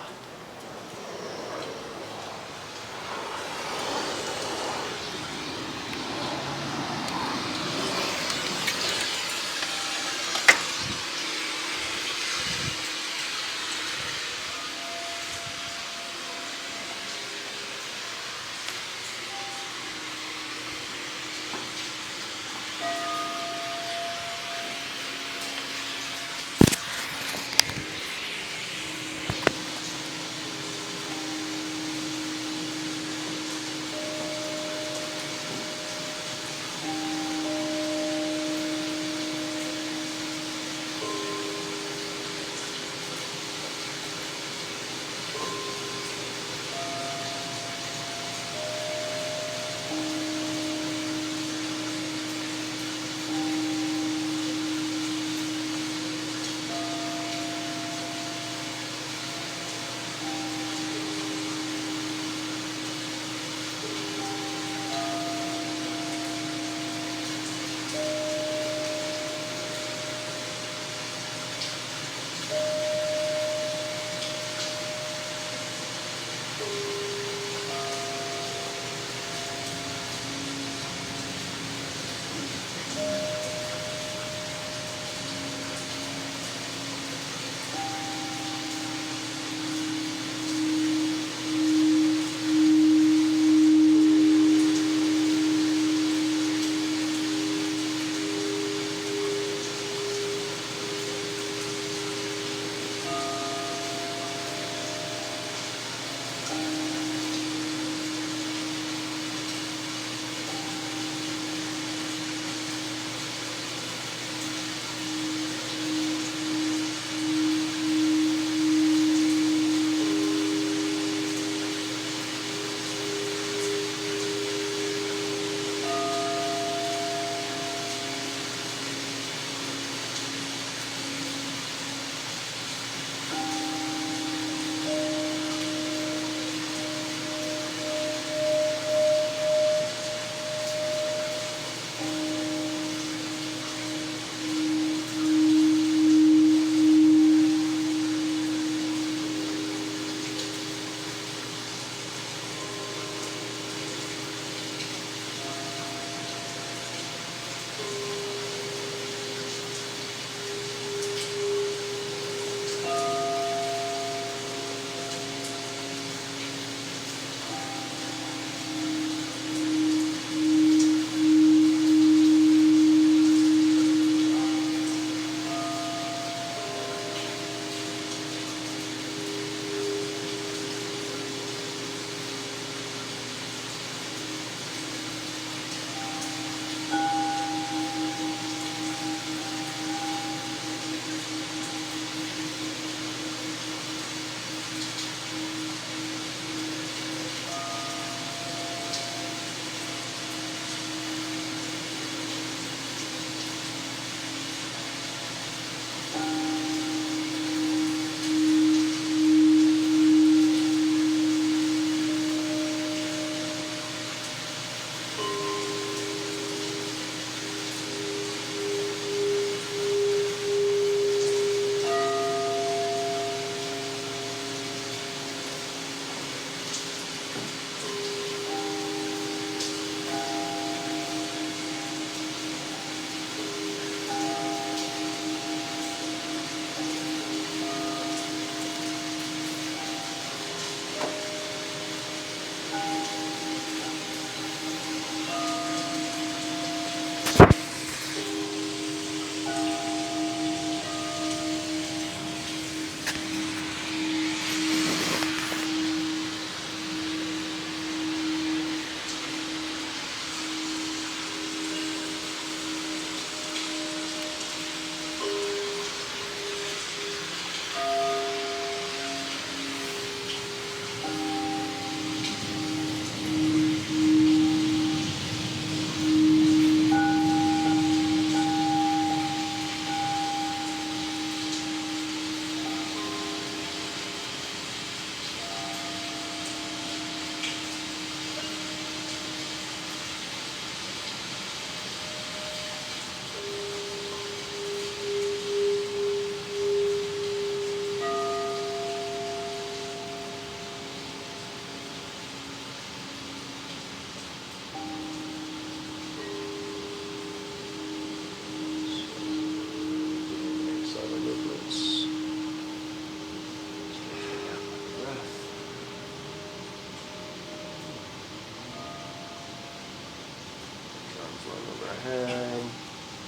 S1: Arms long overhead.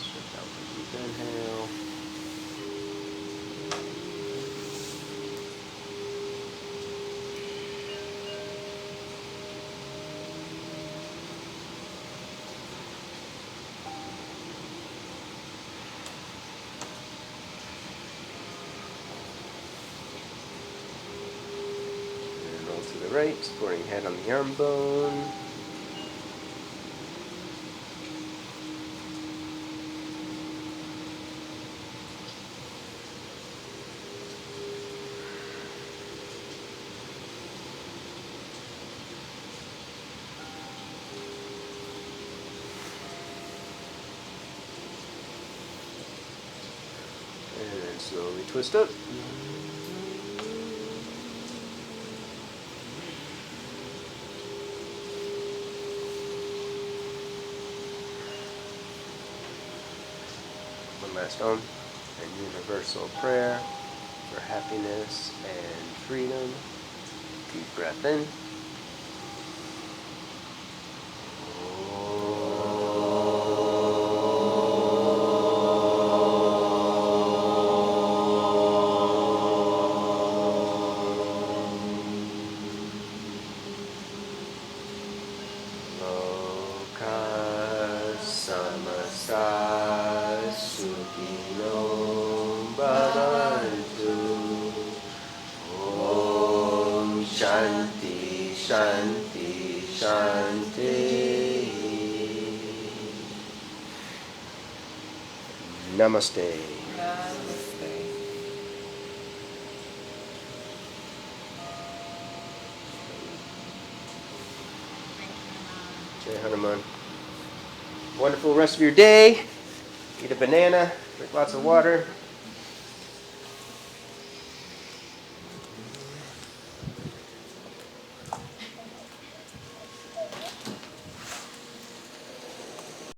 S1: Stretch out for a deep inhale. And roll to the right, supporting head on the arm bone. And then slowly twist up. One last Om, a universal prayer for happiness and freedom. Deep breath in. Shanti, Shanti, Shanti. Namaste.
S2: Namaste.
S1: Jai Hanuman. Wonderful rest of your day. Eat a banana, drink lots of water.